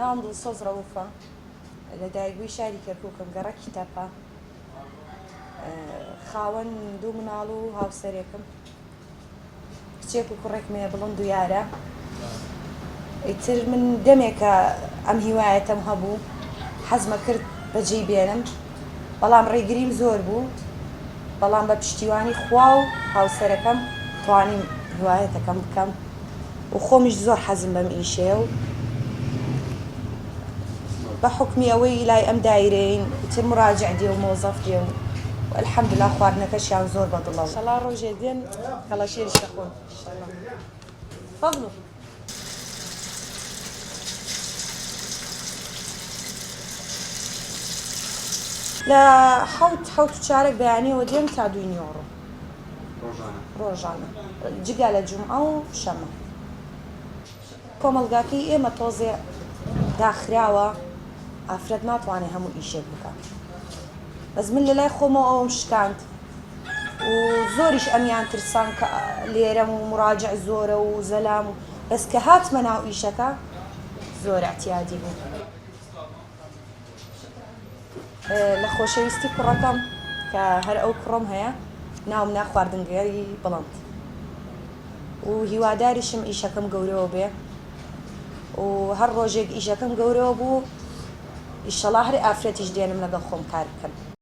ناوم دڵسۆز ڕەووفە لە دایکبووی شاری کەرکووکم گەڕە کتێبە خاوەن دوو مناڵ و هاوسەرێکم کچێک و کوڕێکم هەیە بڵند و یارە ئیتر من دەمێکە ئەم هیوایەتەم هەبوو حەزمە کرد بەجێی بێنم بەڵام ڕێگریم زۆر بوو بەڵام بە پشتیوانی خوا و هاوسەرەکەم توانیم هیوایەتەکەم بکەم و خۆمیش زۆر حەزم بەم ئیشەیە و بە حوکمی ئەوەی لای ئەم دایرەین ئیتر مراجع دێ و مۆزەف دێ و الحەمدوللا خواردنەکەشیان زۆر بەدڵە ئینشەڵا ڕۆژێ دێن کەڵەشێریش دەخۆن فەضڵ لە حەوت و چارەک بەیانیەوە دێم تا 2 نیۆڕۆ ڕۆژانە جگا لە جومعە و شەمە کۆمەڵگاکەی ئێمە تۆزێ داخراوە ئافرەت ناتوانێت هەموو ئیشێک بکات بەس من لە لای خۆمەوە ئەوم شکاند و زۆریش ئەمیان ترسان کە لێرەم و مراجع زۆرە و زەلام و بەس کە هاتمە ناو ئیشەکە زۆر اعتیادی بوو لە خۆشەویستی کوڕەکەم کە هەر ئەو کوڕم هەیە ناومنا خواردنگەری بڵند و هیواداریشم ئیشەکەم گەورەوە بێ و هەر ڕۆژێک ئیشەکەم گەورەوە بوو ئیشەڵا هەر ئافرەتیش دێنم لەگەڵ خۆم کار بکەن